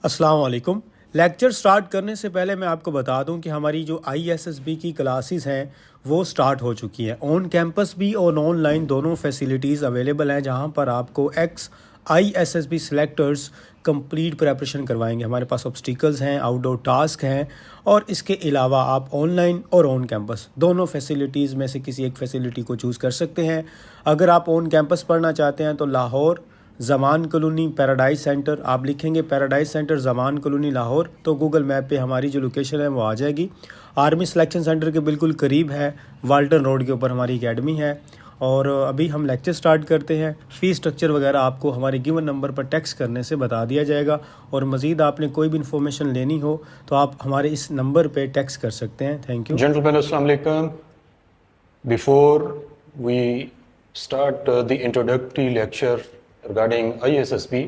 अस्सलाम वालेकुम। Lecture start करने से पहले मैं आपको बता दूं कि हमारी जो ISSB की क्लासेस हैं वो स्टार्ट हो चुकी हैं। ऑन कैंपस भी और ऑनलाइन दोनों फैसिलिटीज़ अवेलेबल हैं, जहां पर आपको x ISSB selectors complete preparation करवाएंगे। हमारे पास ऑब्स्टिकल्स हैं, आउटडोर टास्क हैं, और इसके अलावा आप ऑनलाइन और ऑन कैंपस दोनों फैसिलिटीज़ में से किसी एक फैसिलिटी को चूज़ कर सकते हैं। अगर आप ऑन कैंपस पढ़ना चाहते हैं तो लाहौर ज़मान कॉलोनी पैराडाइज सेंटर, आप लिखेंगे पैराडाइज सेंटर ज़मान कॉलोनी लाहौर तो गूगल मैप पे हमारी जो लोकेशन है वो आ जाएगी। आर्मी सिलेक्शन सेंटर के बिल्कुल करीब है, वाल्टन रोड के ऊपर हमारी एकेडमी है। और अभी हम लेक्चर स्टार्ट करते हैं। फ़ी स्ट्रक्चर वगैरह आपको हमारे गिवन नंबर पर टेक्स्ट करने से बता दिया जाएगा, और मज़ीद आपने कोई भी इन्फॉर्मेशन लेनी हो तो आप हमारे इस नंबर पे टेक्स्ट कर सकते हैं। Thank you. Gentlemen, Assalamu alaikum. Before we start the introductory lecture regarding ISSB,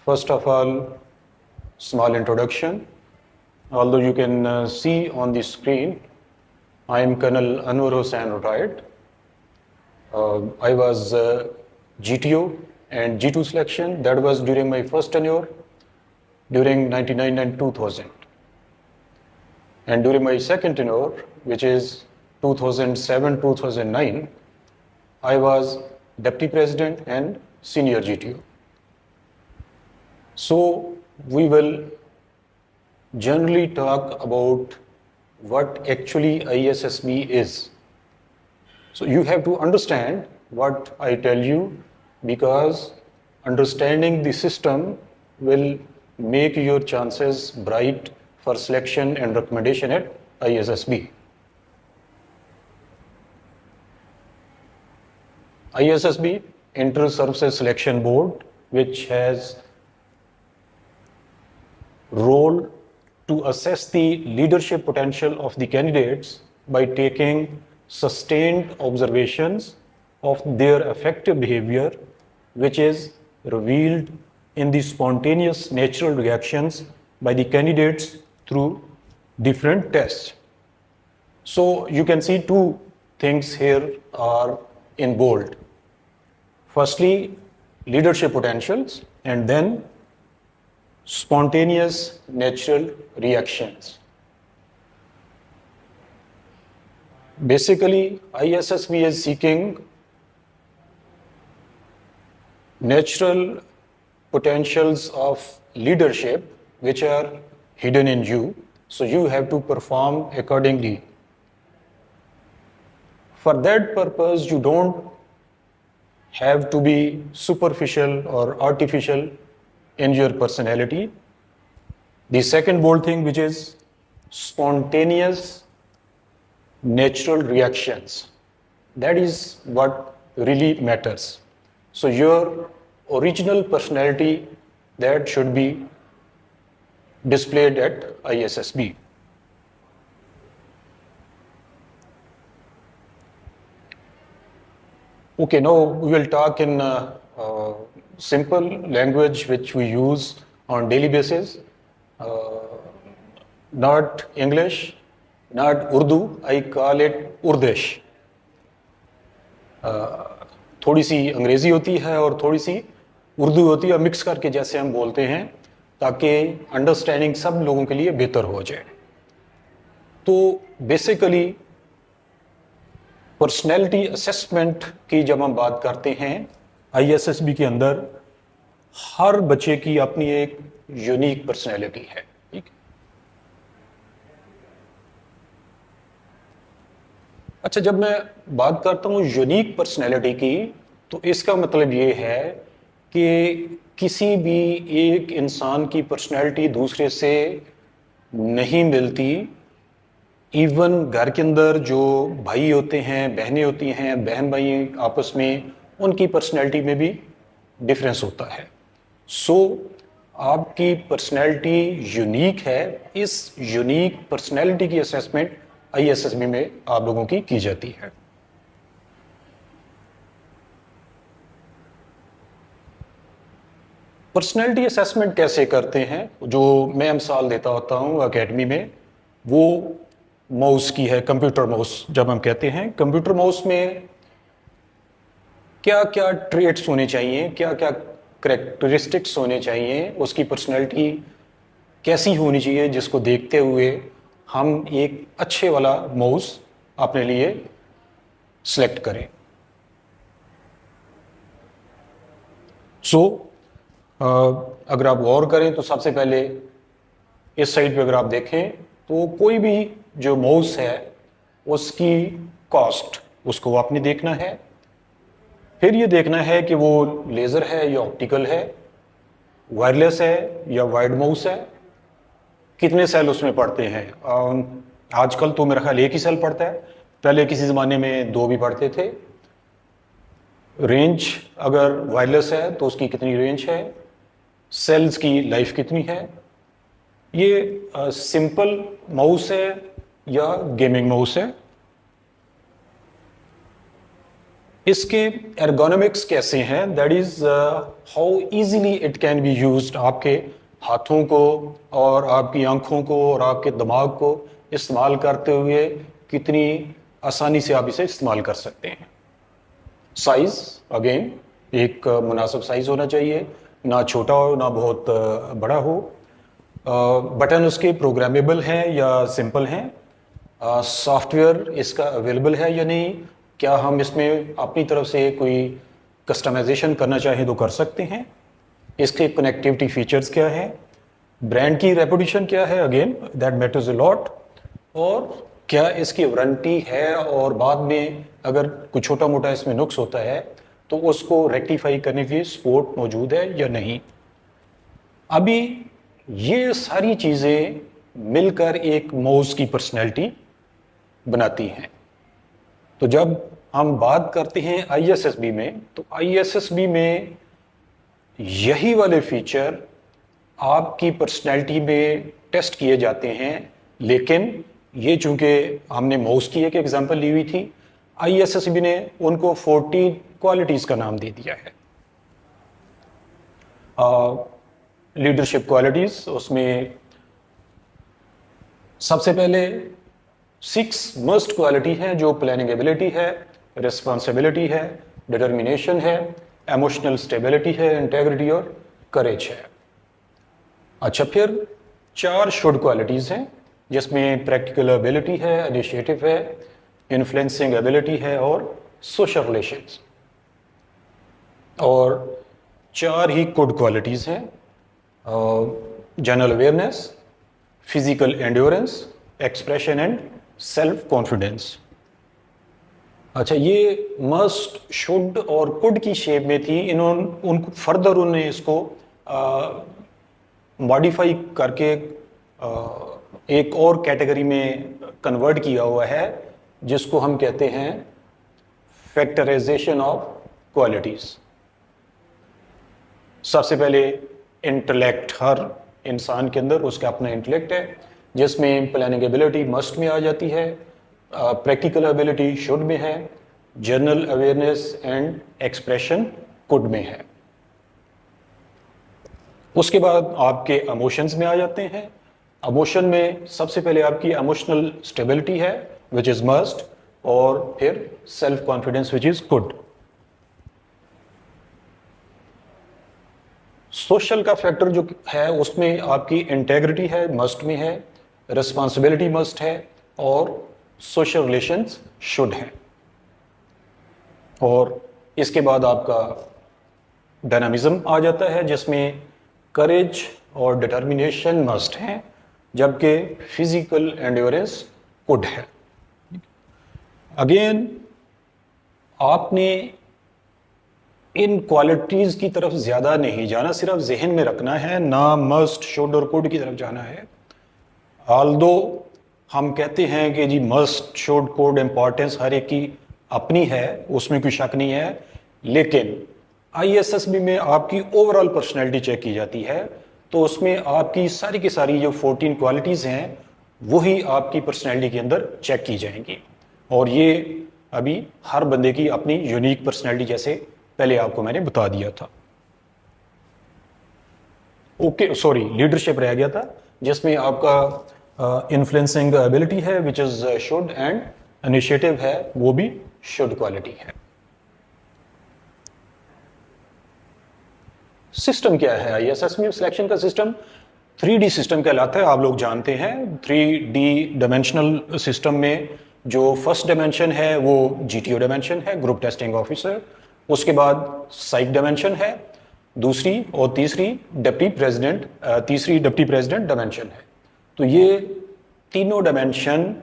first of all, small introduction. Although you can see on the screen, I am Colonel Anwar Hussain, retired. I was GTO and G2 selection. That was during my first tenure, during 99 and 2000. And during my second tenure, which is 2007-2009, I was Deputy President and Senior GTO. So we will generally talk about what actually ISSB is. So you have to understand what I tell you, because understanding the system will make your chances bright for selection and recommendation at ISSB. ISSB, Inter-Services Selection Board, which has role to assess the leadership potential of the candidates by taking sustained observations of their effective behavior, which is revealed in the spontaneous natural reactions by the candidates through different tests. So you can see two things here are in bold. Firstly, leadership potentials, and then spontaneous natural reactions. Basically, ISSB is seeking natural potentials of leadership which are hidden in you, so you have to perform accordingly. For that purpose, you don't have to be superficial or artificial in your personality. The second bold thing, which is spontaneous natural reactions, that is what really matters. So your original personality, that should be displayed at ISSB. Okay, now we will talk in simple language which we use on daily basis. Not English, not Urdu, I call it Urdish. थोड़ी सी अंग्रेजी होती है और थोड़ी सी उर्दू होती है, mix करके जैसे हम बोलते हैं, ताकि अंडरस्टैंडिंग सब लोगों के लिए बेहतर हो जाए। तो बेसिकली पर्सनैलिटी असेसमेंट की जब हम बात करते हैं, ISSB के अंदर हर बच्चे की अपनी एक यूनिक पर्सनैलिटी है। ठीक, अच्छा, जब मैं बात करता हूँ यूनिक पर्सनैलिटी की, तो इसका मतलब ये है कि किसी भी एक इंसान की पर्सनैलिटी दूसरे से नहीं मिलती। इवन घर के अंदर जो भाई होते हैं, बहनें होती हैं, बहन भाई आपस में, उनकी पर्सनैलिटी में भी डिफरेंस होता है। सो आपकी पर्सनैलिटी यूनिक है। इस यूनिक पर्सनैलिटी की असेसमेंट ISSB में आप लोगों की जाती है। पर्सनैलिटी असेसमेंट कैसे करते हैं, जो मैं मिसाल देता होता हूँ एकेडमी में, वो माउस की है, कंप्यूटर माउस जब हम कहते हैं। कंप्यूटर माउस में क्या क्या ट्रेट्स होने चाहिए, क्या क्या करेक्टरिस्टिक्स होने चाहिए, उसकी पर्सनैलिटी कैसी होनी चाहिए, जिसको देखते हुए हम एक अच्छे वाला माउस अपने लिए सिलेक्ट करें। अगर आप गौर करें तो सबसे पहले इस साइड पे अगर आप देखें तो कोई भी जो माउस है उसकी कॉस्ट उसको आपने देखना है। फिर ये देखना है कि वो लेज़र है या ऑप्टिकल है, वायरलेस है या वायर्ड माउस है, कितने सेल उसमें पड़ते हैं। आजकल तो मेरा ख्याल एक ही सेल पड़ता है, पहले किसी ज़माने में 2 भी पड़ते थे। रेंज अगर वायरलेस है तो उसकी कितनी रेंज है, सेल्स की लाइफ कितनी है। ये सिंपल माउस है या गेमिंग माउस है। इसके एर्गोनॉमिक्स कैसे हैं, that is how easily it can be used. आपके हाथों को और आपकी आंखों को और आपके दिमाग को इस्तेमाल करते हुए कितनी आसानी से आप इसे इस्तेमाल कर सकते हैं। साइज अगेन एक मुनासिब साइज होना चाहिए, ना छोटा हो ना बहुत बड़ा हो। बटन उसके प्रोग्रामेबल हैं या सिंपल हैं, सॉफ्टवेयर इसका अवेलेबल है या नहीं, क्या हम इसमें अपनी तरफ से कोई कस्टमाइजेशन करना चाहें तो कर सकते हैं। इसके कनेक्टिविटी फीचर्स क्या है, ब्रांड की रेपुटेशन क्या है, again that matters a lot. और क्या इसकी वारंटी है, और बाद में अगर कुछ छोटा मोटा इसमें नुक्स होता है तो उसको रेक्टिफाई करने की सपोर्ट मौजूद है या नहीं। अभी ये सारी चीज़ें मिलकर एक माउस की पर्सनैलिटी बनाती हैं। तो जब हम बात करते हैं ISSB में, तो ISSB में यही वाले फीचर आपकी पर्सनैलिटी में टेस्ट किए जाते हैं। लेकिन ये चूंकि हमने माउस की एक एग्जांपल ली हुई थी, ISSB ने उनको 14 क्वालिटीज का नाम दे दिया है। लीडरशिप क्वालिटीज, उसमें सबसे पहले 6 मस्ट क्वालिटी हैं, जो प्लानिंग एबिलिटी है, रिस्पॉन्सिबिलिटी है, डिटर्मिनेशन है, इमोशनल स्टेबिलिटी है, इंटेग्रिटी और करेज है। अच्छा, फिर 4 शुड क्वालिटीज हैं, जिसमें प्रैक्टिकल एबिलिटी है, इनिशिएटिव है, इन्फ्लुएंसिंग एबिलिटी है और सोशल रिलेशंस। और 4 ही गुड क्वालिटीज हैं, general awareness, physical endurance, expression and self confidence. अच्छा, ये मस्ट, शुड और कुड की शेप में थी। इन्होंने उनको फर्दर उन्होंने इसको मॉडिफाई करके एक और कैटेगरी में कन्वर्ट किया हुआ है, जिसको हम कहते हैं फैक्टराइजेशन ऑफ क्वालिटीज। सबसे पहले इंटेलेक्ट, हर इंसान के अंदर उसका अपना इंटेलेक्ट है, जिसमें प्लानिंग एबिलिटी मस्ट में आ जाती है, प्रैक्टिकल एबिलिटी शुड में है, general awareness and expression could में है। उसके बाद आपके इमोशंस में आ जाते हैं। इमोशन में सबसे पहले आपकी इमोशनल स्टेबिलिटी है विच इज मस्ट, और फिर self confidence which is good. Social का फैक्टर जो है उसमें आपकी इंटेग्रिटी है, मस्ट में है, रिस्पॉन्सिबिलिटी मस्ट है, और सोशल रिलेशंस शुड है। और इसके बाद आपका डायनामिज्म आ जाता है, जिसमें करेज और डिटर्मिनेशन मस्ट है, जबकि फिजिकल एंड्योरेंस कुड है। अगेन आपने इन क्वालिटीज की तरफ ज्यादा नहीं जाना, सिर्फ जहन में रखना है, ना मस्ट, शुड और कुड की तरफ जाना है। ऑल्दो हम कहते हैं कि जी मस्ट, शुड, कुड इंपॉर्टेंस हर एक की अपनी है, उसमें कोई शक नहीं है, लेकिन ISSB में आपकी ओवरऑल पर्सनैलिटी चेक की जाती है, तो उसमें आपकी सारी की सारी जो 14 क्वालिटीज हैं वही आपकी पर्सनैलिटी के अंदर चेक की जाएंगी। और ये अभी हर बंदे की अपनी यूनिक पर्सनैलिटी, जैसे पहले आपको मैंने बता दिया था। ओके, सॉरी, लीडरशिप रह गया था, जिसमें आपका इन्फ्लुएंसिंग एबिलिटी है which is should, and initiative है, वो भी शुड क्वालिटी है। सिस्टम क्या है आईएसएस में सिलेक्शन का सिस्टम? 3D सिस्टम कहलाता है, आप लोग जानते हैं। 3D डायमेंशनल सिस्टम में जो फर्स्ट डायमेंशन है वो जीटीओ डायमेंशन है, ग्रुप टेस्टिंग ऑफिसर। उसके बाद साइक डायमेंशन है दूसरी, और तीसरी डिप्टी प्रेसिडेंट डायमेंशन है। तो ये तीनों डायमेंशन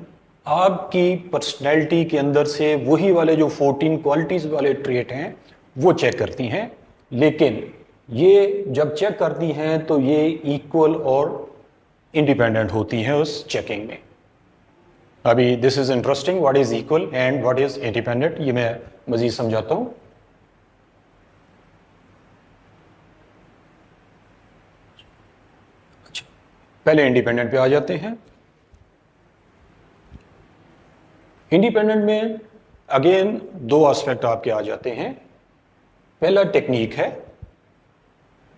आपकी पर्सनैलिटी के अंदर से वही वाले जो 14 क्वालिटीज वाले ट्रेट हैं वो चेक करती हैं, लेकिन ये जब चेक करती हैं तो ये इक्वल और इंडिपेंडेंट होती हैं उस चेकिंग में। अभी this is interesting, what is equal and what is independent, ये मैं मजीद समझाता हूं। अच्छा, पहले इंडिपेंडेंट पे आ जाते हैं। इंडिपेंडेंट में अगेन दो एस्पेक्ट आपके आ जाते हैं। पहला टेक्निक है,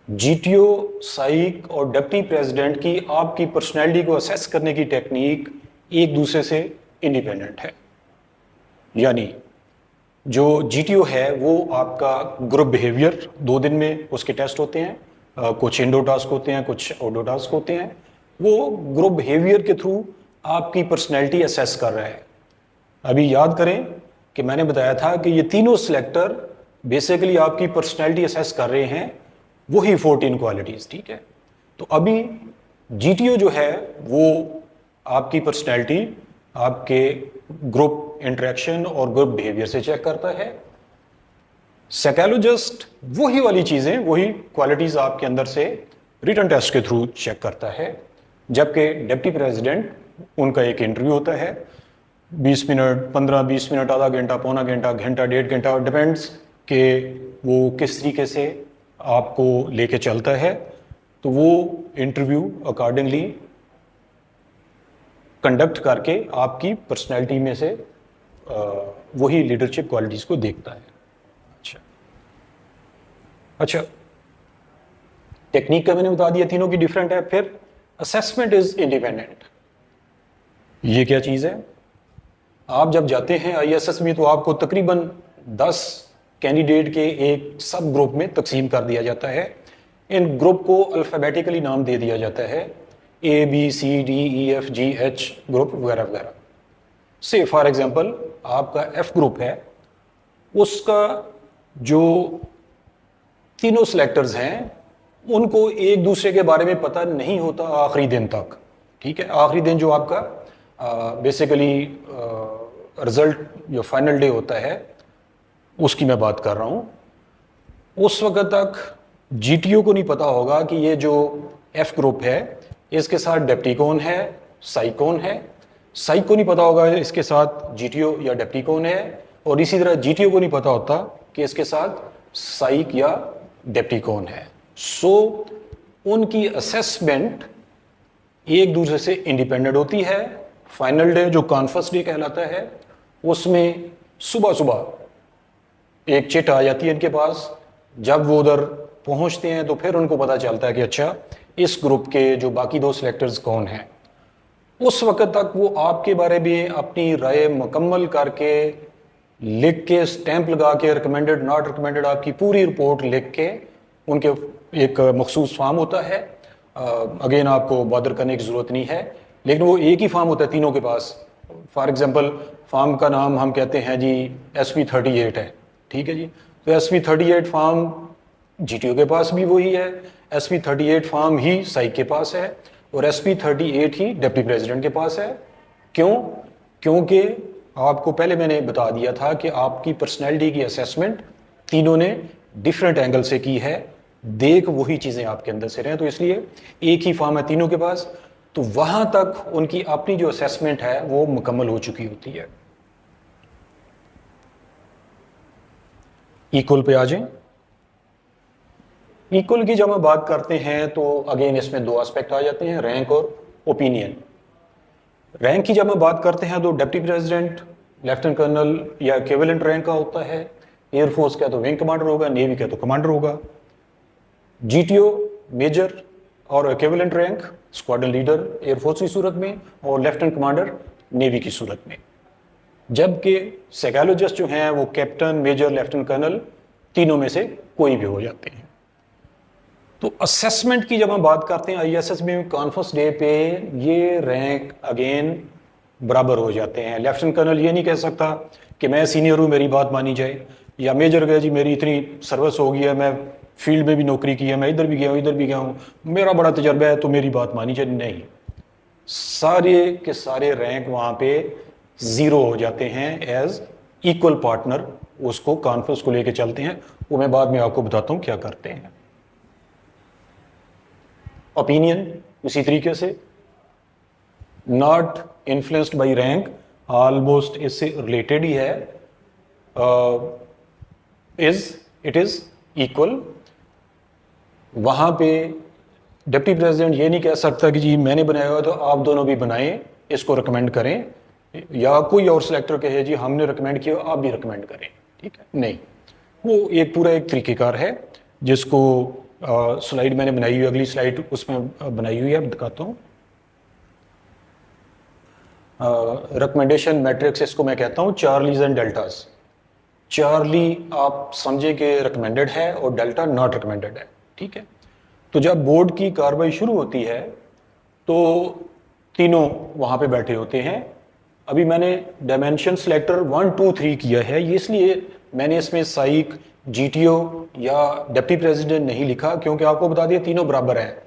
जीटीओ, साइक और डिप्टी प्रेसिडेंट की आपकी पर्सनैलिटी को असेस करने की टेक्निक एक दूसरे से इंडिपेंडेंट है। यानी जो जीटीओ है वो आपका ग्रुप बिहेवियर 2 दिन में उसके टेस्ट होते हैं, कुछ इंडो टास्क होते हैं, कुछ आउटडोर टास्क होते हैं। वो ग्रुप बिहेवियर के थ्रू आपकी पर्सनैलिटी असेस कर रहा है। अभी याद करें कि मैंने बताया था कि ये तीनों सिलेक्टर बेसिकली आपकी पर्सनैलिटी असेस कर रहे हैं, वही 14 क्वालिटीज, ठीक है। तो अभी जीटीओ जो है वो आपकी पर्सनैलिटी आपके ग्रुप इंटरेक्शन और ग्रुप बिहेवियर से चेक करता है। साइकोलॉजिस्ट वही वाली चीजें, वही क्वालिटीज आपके अंदर से रिटन टेस्ट के थ्रू चेक करता है, जबकि डिप्टी प्रेसिडेंट उनका एक इंटरव्यू होता है, 20 मिनट, 15-20 मिनट, आधा घंटा, पौना घंटा, घंटा, 1.5 घंटा, डिपेंड्स कि वो किस तरीके से आपको लेके चलता है। तो वो इंटरव्यू अकॉर्डिंगली कंडक्ट करके आपकी पर्सनैलिटी में से वही लीडरशिप क्वालिटीज को देखता है। अच्छा, टेक्निक का मैंने बता दिया, तीनों की डिफरेंट है। फिर असेसमेंट इज इंडिपेंडेंट। ये क्या चीज है? आप जब जाते हैं आईएसएस में तो आपको तकरीबन 10 कैंडिडेट के एक सब ग्रुप में तकसीम कर दिया जाता है। इन ग्रुप को अल्फाबेटिकली नाम दे दिया जाता है, ABCDEFGH ग्रुप वगैरह वगैरह। से फॉर एग्जांपल आपका F ग्रुप है, उसका जो तीनों सिलेक्टर्स हैं उनको एक दूसरे के बारे में पता नहीं होता आखिरी दिन तक, ठीक है। आखिरी दिन जो आपका बेसिकली रिजल्ट जो फाइनल डे होता है उसकी मैं बात कर रहा हूं। उस वक्त तक जीटीओ को नहीं पता होगा कि ये जो एफ ग्रुप है इसके साथ डेप्टी कौन है, साइक कौन है। साइक को नहीं पता होगा इसके साथ जीटीओ या डेप्टी कौन है, और इसी तरह जीटीओ को नहीं पता होता कि इसके साथ साइक या डेप्टी कौन है। सो उनकी असेसमेंट एक दूसरे से इंडिपेंडेंट होती है। फाइनल डे जो कॉन्फ्रेंस डे कहलाता है उसमें सुबह सुबह एक चिट आ जाती है इनके पास। जब वो उधर पहुंचते हैं तो फिर उनको पता चलता है कि अच्छा इस ग्रुप के जो बाकी 2 सिलेक्टर्स कौन हैं। उस वक्त तक वो आपके बारे में अपनी राय मुकम्मल करके लिख के स्टैंप लगा के रिकमेंडेड नॉट रिकमेंडेड आपकी पूरी रिपोर्ट लिख के उनके एक मखसूस फॉर्म होता है। अगेन आपको बॉदर करने की ज़रूरत नहीं है, लेकिन वो एक ही फॉर्म होता है तीनों के पास। फॉर एग्जांपल फॉर्म का नाम हम कहते हैं जी SP38 है, ठीक है जी। तो SP38 फॉर्म जीटीओ के पास भी वही है, SP38 फॉर्म ही साइक के पास है, और SP38 ही डिप्टी प्रेसिडेंट के पास है। क्यों? क्योंकि आपको पहले मैंने बता दिया था कि आपकी पर्सनैलिटी की असेसमेंट तीनों ने डिफरेंट एंगल से की है, देख वही चीज़ें आपके अंदर से रहे, तो इसलिए एक ही फॉर्म है तीनों के पास। तो वहां तक उनकी अपनी जो असेसमेंट है वो मुकम्मल हो चुकी होती है। इक्वल पे आ जाएं। इक्वल की जब हम बात करते हैं तो अगेन इसमें 2 एस्पेक्ट आ जाते हैं, रैंक और ओपिनियन। रैंक की जब हम बात करते हैं तो डिप्टी प्रेसिडेंट लेफ्टिनेंट कर्नल या इक्विवेलेंट रैंक का होता है। एयरफोर्स का तो विंग कमांडर होगा, नेवी का तो कमांडर होगा। जीटीओ मेजर और equivalent rank squadron leader air force की सूरत में, और लेफ्टिनेंट कमांडर नेवी की सूरत में। जबकि साइकोलॉजिस्ट जो हैं वो कैप्टन, मेजर, लेफ्टिनेंट कर्नल तीनों में से कोई भी हो जाते हैं। तो असेसमेंट की जब हम बात करते हैं आईएसएसबी में कॉन्फ्रेंस डे पे ये रैंक अगेन बराबर हो जाते हैं। लेफ्टिनेंट कर्नल ये नहीं कह सकता कि मैं सीनियर हूँ मेरी बात मानी जाए, या मेजर गया जी मेरी इतनी सर्विस हो गई है, मैं फील्ड में भी नौकरी की है, मैं इधर भी गया हूँ इधर भी गया हूँ, मेरा बड़ा तजर्बा है तो मेरी बात मानी जाए। नहीं, सारे के सारे रैंक वहां पे जीरो हो जाते हैं एज इक्वल पार्टनर, उसको कॉन्फ्रेंस को लेके चलते हैं। वो मैं बाद में आपको बताता हूँ क्या करते हैं। ओपिनियन उसी तरीके से, not influenced by rank, almost इससे रिलेटेड ही है, इट इज इक्वल। वहां पे डिप्टी प्रेसिडेंट ये नहीं कह सकता कि जी मैंने बनाया हुआ तो आप दोनों भी बनाएं, इसको रिकमेंड करें, या कोई और सिलेक्टर कहे जी हमने रिकमेंड किया आप भी रिकमेंड करें, ठीक है, नहीं। वो एक पूरा एक तरीकेकार है जिसको स्लाइड मैंने बनाई हुई, अगली स्लाइड उसमें बनाई हुई है, दिखाता हूँ। रिकमेंडेशन मैट्रिक्स इसको मैं कहता हूँ चार्लीज एंड डेल्टास। चार्ली आप समझे कि रिकमेंडेड है और डेल्टा नॉट रिकमेंडेड है, ठीक है। तो जब बोर्ड की कार्रवाई शुरू होती है तो तीनों वहां पे बैठे होते हैं। अभी मैंने डायमेंशन सिलेक्टर 1 2 3 किया है, ये इसलिए मैंने इसमें साइक, जीटीओ या डिप्टी प्रेसिडेंट नहीं लिखा, क्योंकि आपको बता दिया तीनों बराबर हैं।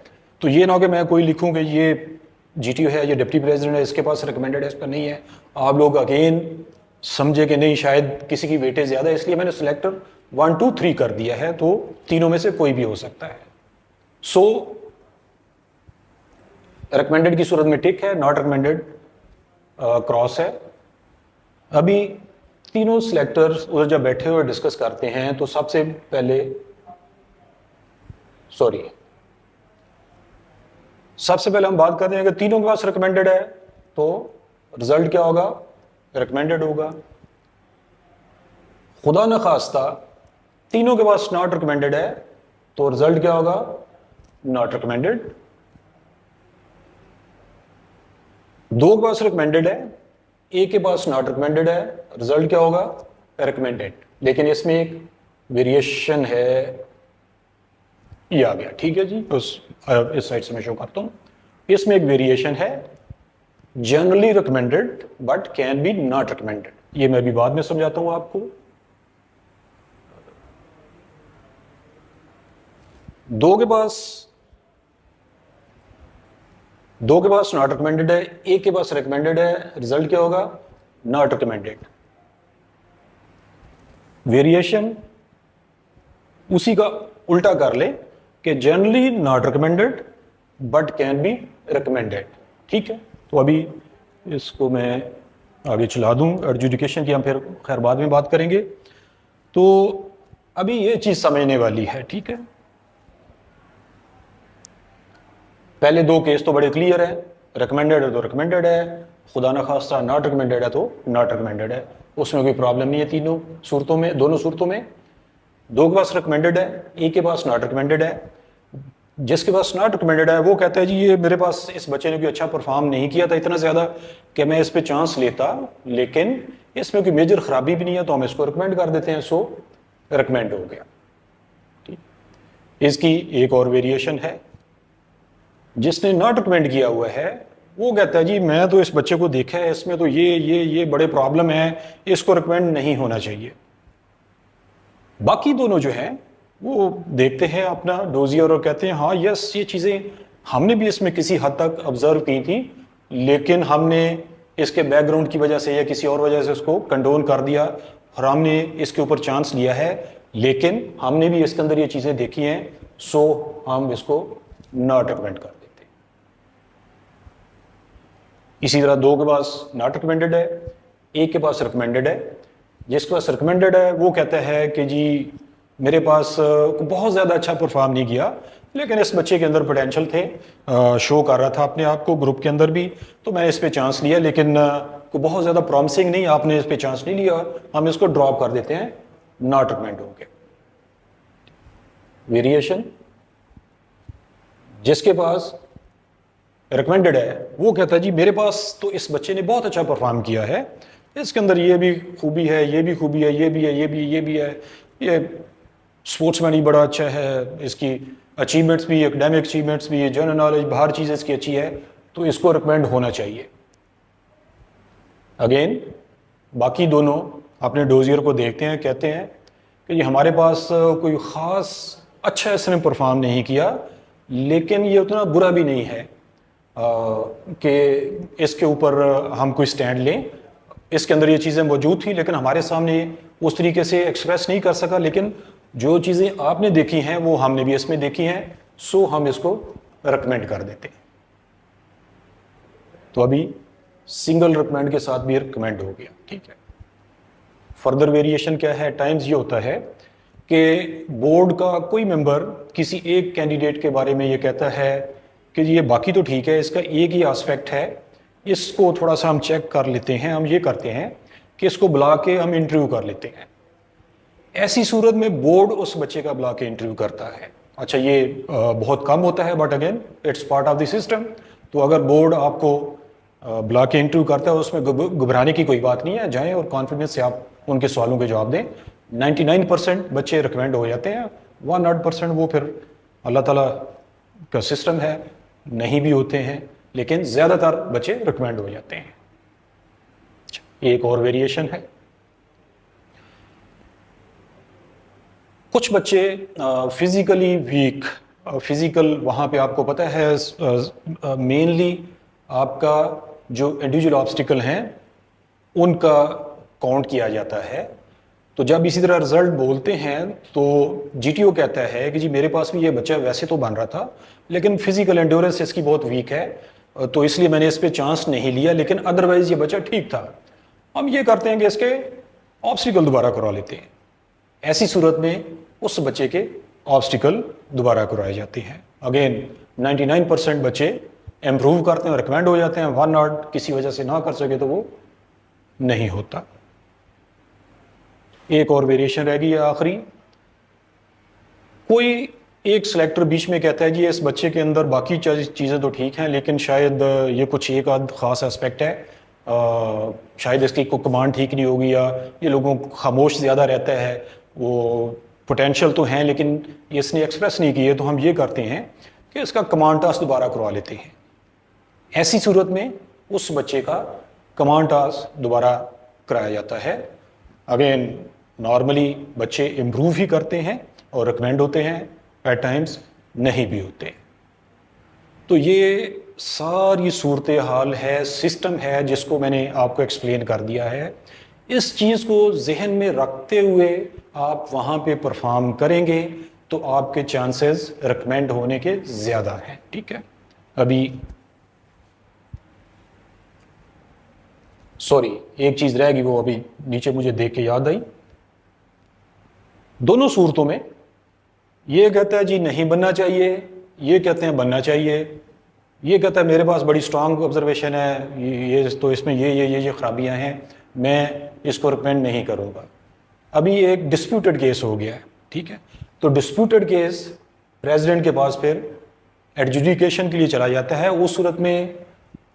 तो ये ना हो कि मैं कोई लिखूं कि ये जीटीओ है, ये डिप्टी प्रेसिडेंट है, इसके पास रिकमेंडेड है, इसका नहीं है, आप लोग अगेन समझे कि नहीं शायद किसी की वेटेज ज्यादा है, इसलिए मैंने सिलेक्टर 1 2 3 कर दिया है, तो तीनों में से कोई भी हो सकता है। सो रिकमेंडेड की सूरत में टिक है, नॉट रिकमेंडेड क्रॉस है। अभी तीनों सिलेक्टर्स उधर जब बैठे हुए डिस्कस करते हैं तो सबसे पहले हम बात करते हैं कि तीनों के पास रिकमेंडेड है तो रिजल्ट क्या होगा, रिकमेंडेड होगा। खुदा न खास्ता तीनों के पास नॉट रिकमेंडेड है तो रिजल्ट क्या होगा, नॉट रिकमेंडेड। दो के पास रिकमेंडेड है, एक के पास नॉट रिकमेंडेड है, रिजल्ट क्या होगा, रिकमेंडेड। लेकिन इसमें एक वेरिएशन है, ये आ गया, ठीक है जी, इस साइड से मैं शो करता हूं। इसमें एक वेरिएशन है, generally recommended but can be not recommended. ये मैं भी बाद में समझाता हूं आपको। दो के पास नॉट रिकमेंडेड है, एक के पास रिकमेंडेड है, रिजल्ट क्या होगा, नॉट रिकमेंडेड। वेरिएशन उसी का उल्टा कर ले कि generally not recommended but can be recommended, ठीक है। तो अभी इसको मैं आगे चला दूं, एडजुडिकेशन की हम फिर खैर बाद में बात करेंगे। तो अभी ये चीज समझने वाली है, ठीक है। पहले दो केस तो बड़े क्लियर है, रिकमेंडेड है तो रिकमेंडेड है, खुदा न खास्ता नॉट रिकमेंडेड है तो नॉट रिकमेंडेड है, उसमें कोई प्रॉब्लम नहीं है। तीनों सूरतों में, दोनों सूरतों में दो के पास रिकमेंडेड है, एक के पास नॉट रिकमेंडेड है। जिसके पास नॉट रिकमेंडेड है वो कहता है जी ये मेरे पास इस बच्चे ने कोई अच्छा परफॉर्म नहीं किया था इतना ज्यादा कि मैं इस पे चांस लेता, लेकिन इसमें कोई मेजर खराबी भी नहीं है तो हम इसको रिकमेंड कर देते हैं, सो रिकमेंड हो गया। ठीक, इसकी एक और वेरिएशन है, जिसने नॉट रिकमेंड किया हुआ है वो कहता है जी मैं तो इस बच्चे को देखा है, इसमें तो ये बड़े प्रॉब्लम है, इसको रिकमेंड नहीं होना चाहिए। बाकी दोनों जो हैं वो देखते हैं अपना डोजियर और कहते हैं हाँ यस ये चीज़ें हमने भी इसमें किसी हद तक ऑब्जर्व की थी, लेकिन हमने इसके बैकग्राउंड की वजह से या किसी और वजह से उसको कंडोन कर दिया और हमने इसके ऊपर चांस लिया है, लेकिन हमने भी इसके अंदर ये चीज़ें देखी हैं, सो हम इसको नॉट रिकमेंड कर देते हैं। इसी तरह दो के पास नॉट रिकमेंडेड है, एक के पास रिकमेंडेड है। जिसके पास रिकमेंडेड है वो कहता है कि जी मेरे पास बहुत ज़्यादा अच्छा परफॉर्म नहीं किया, लेकिन इस बच्चे के अंदर पोटेंशियल थे, शो कर रहा था अपने आप को ग्रुप के अंदर भी, तो मैंने इस पे चांस लिया, लेकिन को बहुत ज़्यादा प्रॉमिसिंग नहीं, आपने इस पे चांस नहीं लिया, हम इसको ड्रॉप कर देते हैं, नॉट रिकमेंड हो गया। वेरिएशन, जिसके पास रिकमेंडेड है वो कहता है जी मेरे पास तो इस बच्चे ने बहुत अच्छा परफॉर्म किया है, इसके अंदर ये भी खूबी है, ये भी खूबी है, ये भी है, ये भी है, ये स्पोर्ट्समैन ही बड़ा अच्छा है, इसकी अचीवमेंट्स भी, एकेडमिक अचीवमेंट्स भी, जनरल नॉलेज, बाहर चीज़ इसकी अच्छी है, तो इसको रिकमेंड होना चाहिए। अगेन बाकी दोनों अपने डोजियर को देखते हैं, कहते हैं कि ये हमारे पास कोई ख़ास अच्छा इसने परफॉर्म नहीं किया, लेकिन ये उतना बुरा भी नहीं है कि इसके ऊपर हम कोई स्टैंड लें। इसके अंदर ये चीज़ें मौजूद थी लेकिन हमारे सामने उस तरीके से एक्सप्रेस नहीं कर सका, लेकिन जो चीज़ें आपने देखी हैं वो हमने भी इसमें देखी हैं, सो हम इसको रिकमेंड कर देते हैं। तो अभी सिंगल रिकमेंड के साथ भी रिकमेंड हो गया, ठीक है। फर्दर वेरिएशन क्या है? टाइम्स ये होता है कि बोर्ड का कोई मेंबर किसी एक कैंडिडेट के बारे में ये कहता है कि ये बाकी तो ठीक है, इसका एक ही एस्पेक्ट है, इसको थोड़ा सा हम चेक कर लेते हैं। हम ये करते हैं कि इसको बुला के हम इंटरव्यू कर लेते हैं। ऐसी सूरत में बोर्ड उस बच्चे का बुला के इंटरव्यू करता है। अच्छा, ये बहुत कम होता है, but again it's part of the system. तो अगर बोर्ड आपको बुला के इंटरव्यू करता है, उसमें घबराने की कोई बात नहीं है, जाएं और कॉन्फिडेंस से आप उनके सवालों के जवाब दें। 99% बच्चे रिकमेंड हो जाते हैं, 1-8% वो फिर अल्लाह ताला का सिस्टम है, नहीं भी होते हैं, लेकिन ज़्यादातर बच्चे रिकमेंड हो जाते हैं। एक और वेरिएशन है, कुछ बच्चे फिजिकली वीक, फिजिकल वहाँ पे आपको पता है मेनली आपका जो इंडिविजुअल ऑब्स्टिकल हैं उनका काउंट किया जाता है। तो जब इसी तरह रिजल्ट बोलते हैं तो जीटीओ कहता है कि जी मेरे पास भी ये बच्चा वैसे तो बन रहा था, लेकिन फिजिकल एंड्योरेंस इसकी बहुत वीक है, तो इसलिए मैंने इस पे चांस नहीं लिया, लेकिन अदरवाइज ये बच्चा ठीक था। हम ये करते हैं कि इसके ऑब्स्टिकल दोबारा करवा लेते हैं। ऐसी सूरत में उस बच्चे के ऑब्स्टिकल दोबारा करवाए जाते हैं। अगेन 99% बच्चे इम्प्रूव करते हैं, रिकमेंड हो जाते हैं। 1-8 किसी वजह से ना कर सके तो वो नहीं होता। एक और वेरिएशन रह गई है आखिरी, कोई एक सिलेक्टर बीच में कहता है जी इस बच्चे के अंदर बाकी चीज़ें तो ठीक हैं, लेकिन शायद ये कुछ एक आध खास एस्पेक्ट है, शायद इसकी कोई कमांड ठीक नहीं होगी, या ये लोगों को खामोश ज़्यादा रहता है, वो पोटेंशियल तो हैं लेकिन ये इसने एक्सप्रेस नहीं की है। तो हम ये करते हैं कि इसका कमांड टास्क दोबारा करवा लेते हैं। ऐसी सूरत में उस बच्चे का कमांड टास्क दोबारा कराया जाता है। अगेन नॉर्मली बच्चे इम्प्रूव ही करते हैं और रिकमेंड होते हैं, एट टाइम्स नहीं भी होते। तो ये सारी सूरत हाल है, सिस्टम है जिसको मैंने आपको एक्सप्लेन कर दिया है। इस चीज़ को जहन में रखते हुए आप वहाँ पे परफॉर्म करेंगे तो आपके चांसेस रिकमेंड होने के ज़्यादा हैं, ठीक है। अभी सॉरी, एक चीज़ रह गई, वो अभी नीचे मुझे देख के याद आई। दोनों सूरतों में ये कहता है जी नहीं बनना चाहिए, ये कहते हैं बनना चाहिए। ये कहता है मेरे पास बड़ी स्ट्रांग ऑब्जर्वेशन है, ये तो इसमें ये खराबियां हैं, मैं इसको रिकमेंड नहीं करूँगा। अभी एक डिस्प्यूटेड केस हो गया है, ठीक है। तो डिस्प्यूटेड केस प्रेसिडेंट के पास फिर एडजुडिकेशन के लिए चला जाता है। उस सूरत में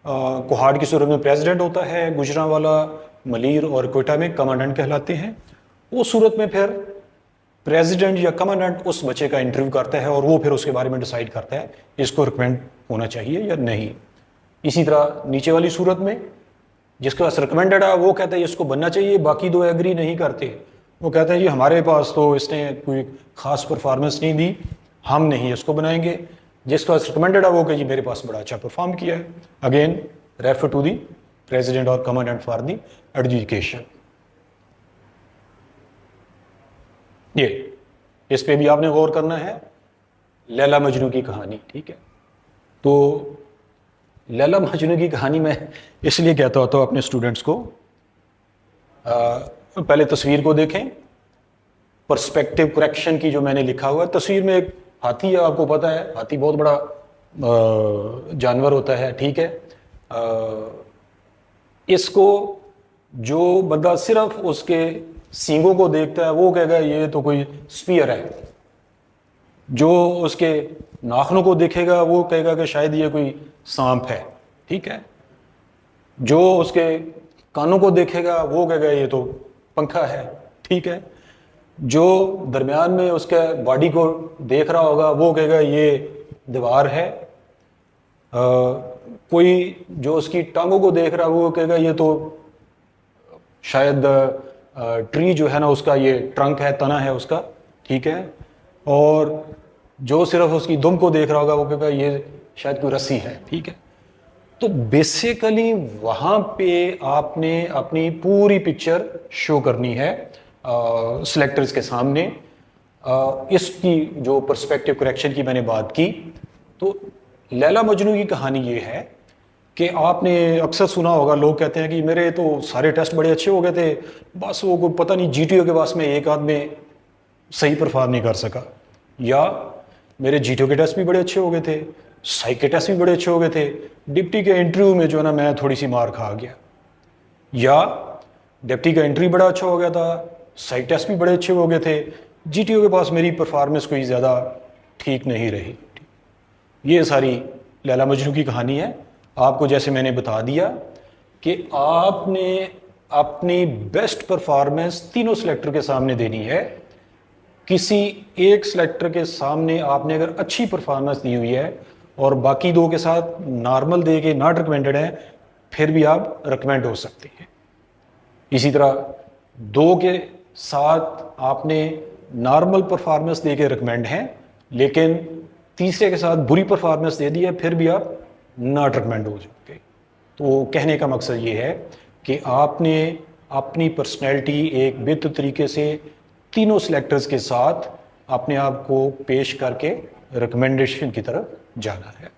कोहाड़ की सूरत में प्रेसिडेंट होता है, गुजरांवाला, मलीर और कोयटा में कमांडेंट कहलाते हैं। उस सूरत में फिर प्रेसिडेंट या कमांडेंट उस बच्चे का इंटरव्यू करता है और वो फिर उसके बारे में डिसाइड करता है इसको रिकमेंड होना चाहिए या नहीं। इसी तरह नीचे वाली सूरत में जिसके पास रिकमेंडेड है वो कहता है इसको बनना चाहिए, बाकी दो एग्री नहीं करते, वो कहते हैं जी हमारे पास तो इसने कोई खास परफॉर्मेंस नहीं दी, हम नहीं इसको बनाएंगे। जिसके पास रिकमेंडेड है वो कहे जी मेरे पास बड़ा अच्छा परफॉर्म किया है। Again refer to the president और कमांडेंट फॉर दी एडजुडिकेशन। ये इस पे भी आपने गौर करना है, लैला मजनू की कहानी, ठीक है। तो लैला मजनू की कहानी मैं इसलिए कहता होता हूँ अपने स्टूडेंट्स को, पहले तस्वीर को देखें, पर्सपेक्टिव करेक्शन की जो मैंने लिखा हुआ है। तस्वीर में एक हाथी है, आपको पता है हाथी बहुत बड़ा जानवर होता है, ठीक है। इसको जो बंदा सिर्फ उसके सींगों को देखता है वो कहेगा ये तो कोई स्पीयर है, जो उसके नाखनों को देखेगा वो कहेगा कि शायद ये कोई सांप है, ठीक है। जो उसके कानों को देखेगा वो कहेगा ये तो पंखा है, ठीक है। जो दरमियान में उसके बॉडी को देख रहा होगा वो कहेगा ये दीवार है। कोई जो उसकी टांगों को देख रहा है वो कहेगा ये तो शायद ट्री जो है ना उसका ये ट्रंक है, तना है उसका, ठीक है। और जो सिर्फ उसकी दुम को देख रहा होगा वो कहेगा ये शायद कोई रस्सी है, ठीक है। तो बेसिकली वहाँ पे आपने अपनी पूरी पिक्चर शो करनी है सिलेक्टर्स के सामने। इसकी जो पर्सपेक्टिव करेक्शन की मैंने बात की, तो लैला मजनू की कहानी ये है कि आपने अक्सर सुना होगा, लोग कहते हैं कि मेरे तो सारे टेस्ट बड़े अच्छे हो गए थे, बस वो कोई पता नहीं जीटीओ के पास में एक आध में सही परफॉर्म नहीं कर सका, या मेरे जीटीओ के टेस्ट भी बड़े अच्छे हो गए थे, साइक के टेस्ट भी बड़े अच्छे हो गए थे, डिप्टी के इंटरव्यू में जो है ना मैं थोड़ी सी मार खा गया, या डिप्टी का इंटरव्यू बड़ा अच्छा हो गया था, साइक टेस्ट भी बड़े अच्छे हो गए थे, जीटीओ के पास मेरी परफॉर्मेंस कोई ज़्यादा ठीक नहीं रही। ये सारी लैला मजनू की कहानी है। आपको जैसे मैंने बता दिया कि आपने अपनी बेस्ट परफॉर्मेंस तीनों सिलेक्टर के सामने देनी है। किसी एक सिलेक्टर के सामने आपने अगर अच्छी परफॉर्मेंस दी हुई है और बाकी दो के साथ नॉर्मल दे के नॉट रिकमेंडेड है, फिर भी आप रिकमेंड हो सकते हैं। इसी तरह दो के साथ आपने नॉर्मल परफॉर्मेंस दे के रिकमेंड हैं, लेकिन तीसरे के साथ बुरी परफॉर्मेंस दे दी है, फिर भी आप नॉट रिकमेंड हो सकते। तो कहने का मकसद ये है कि आपने अपनी पर्सनैलिटी एक बेहतर तरीके से तीनों सिलेक्टर्स के साथ अपने आप को पेश करके रिकमेंडेशन की तरफ जाना है।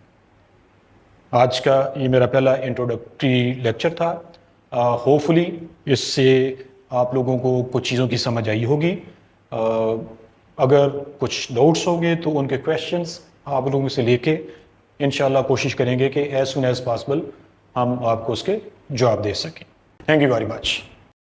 आज का ये मेरा पहला इंट्रोडक्टरी लेक्चर था। होपफुली इससे आप लोगों को कुछ चीज़ों की समझ आई होगी। अगर कुछ डाउट्स होंगे तो उनके क्वेश्चंस आप लोगों से लेके इंशाल्लाह कोशिश करेंगे कि एज सुन एज पॉसिबल हम आपको उसके जवाब दे सकें। Thank you very much.